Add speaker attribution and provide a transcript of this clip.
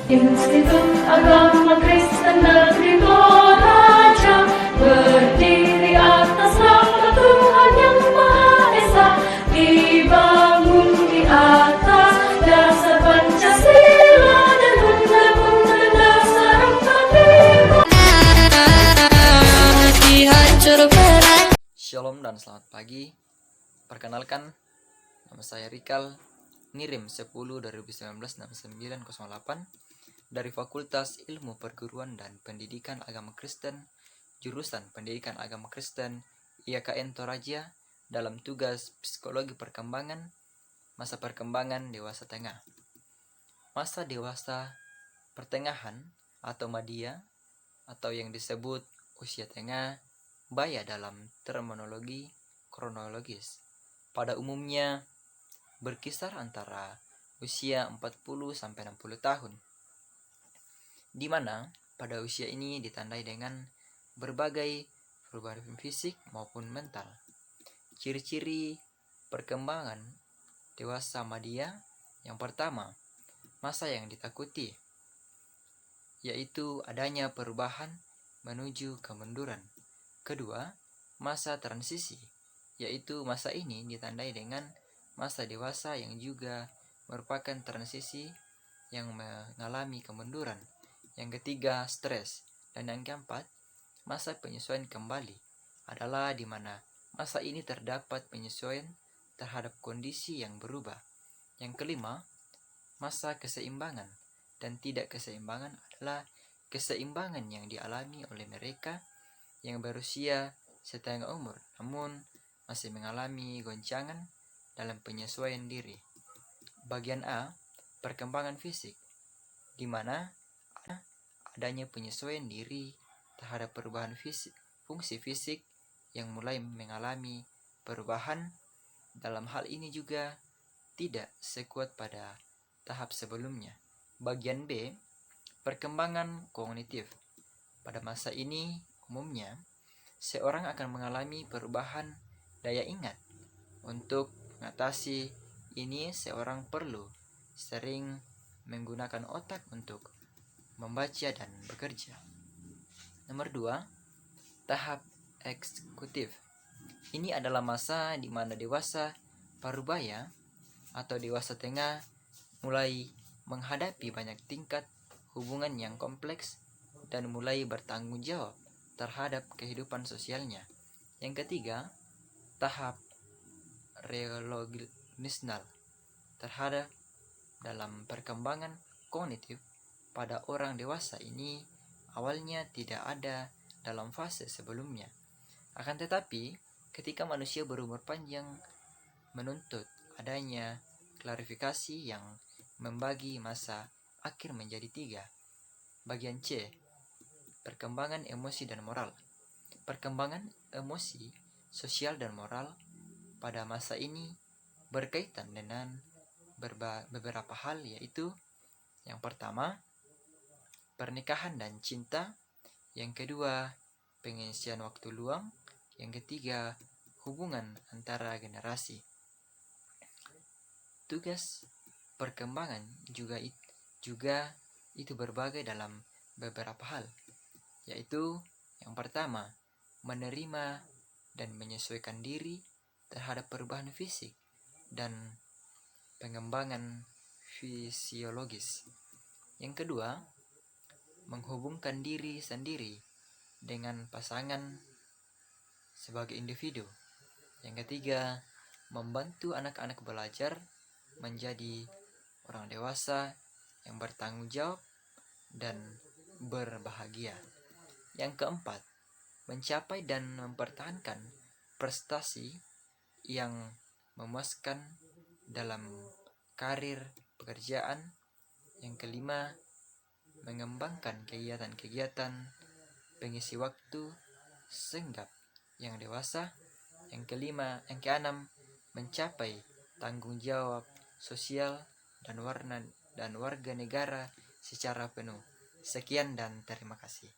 Speaker 1: Institut Agama Kristen Negeri Toraja berdiri atas nama Tuhan Yang Maha Esa, dibangun di atas dasar Pancasila dan Undang-Undang Dasar 45.
Speaker 2: Shalom dan selamat pagi. Perkenalkan, nama saya Rikal, ngirim 10/2019-6908 dari Fakultas Ilmu Perguruan dan Pendidikan Agama Kristen, jurusan Pendidikan Agama Kristen, IAKN Toraja, dalam tugas Psikologi Perkembangan, masa perkembangan dewasa tengah. Masa dewasa pertengahan atau madya, atau yang disebut usia tengah, baya dalam terminologi kronologis, pada umumnya berkisar antara usia 40-60 tahun, di mana pada usia ini ditandai dengan berbagai perubahan fisik maupun mental. Ciri-ciri perkembangan dewasa madya: yang pertama, masa yang ditakuti, yaitu adanya perubahan menuju kemunduran. Kedua, masa transisi, yaitu masa ini ditandai dengan masa dewasa yang juga merupakan transisi yang mengalami kemunduran. Yang ketiga, stres. Dan yang keempat, masa penyesuaian kembali, adalah di mana masa ini terdapat penyesuaian terhadap kondisi yang berubah. Yang kelima, masa keseimbangan. Dan tidak keseimbangan adalah keseimbangan yang dialami oleh mereka yang berusia setengah umur, namun masih mengalami goncangan dalam penyesuaian diri. Bagian A, perkembangan fisik, di mana adanya penyesuaian diri terhadap perubahan fisik, fungsi fisik yang mulai mengalami perubahan. Dalam hal ini juga tidak sekuat pada tahap sebelumnya. Bagian B, perkembangan kognitif. Pada masa ini umumnya seorang akan mengalami perubahan daya ingat. Untuk mengatasi ini, seorang perlu sering menggunakan otak untuk membaca dan bekerja. Nomor 2, tahap eksekutif. Ini adalah masa di mana dewasa parubaya atau dewasa tengah mulai menghadapi banyak tingkat hubungan yang kompleks dan mulai bertanggung jawab terhadap kehidupan sosialnya. Yang ketiga, tahap relogisnal. Terhadap dalam perkembangan kognitif pada orang dewasa ini awalnya tidak ada dalam fase sebelumnya. Akan tetapi, ketika manusia berumur panjang menuntut adanya klarifikasi yang membagi masa akhir menjadi 3. Bagian C, perkembangan emosi dan moral. Perkembangan emosi, sosial, dan moral pada masa ini berkaitan dengan beberapa hal, yaitu yang pertama, pernikahan dan cinta. Yang kedua, pengisian waktu luang. Yang ketiga, hubungan antara generasi. Tugas perkembangan juga itu berbagai dalam beberapa hal, yaitu yang pertama, menerima dan menyesuaikan diri terhadap perubahan fisik dan pengembangan fisiologis. Yang kedua, menghubungkan diri sendiri dengan pasangan sebagai individu. Yang ketiga, membantu anak-anak belajar menjadi orang dewasa yang bertanggung jawab dan berbahagia. Yang keempat, mencapai dan mempertahankan prestasi yang memuaskan dalam karir pekerjaan. Yang kelima, mengembangkan kegiatan-kegiatan pengisi waktu senggap yang dewasa. Yang keenam, mencapai tanggung jawab sosial dan warga negara secara penuh. Sekian dan terima kasih.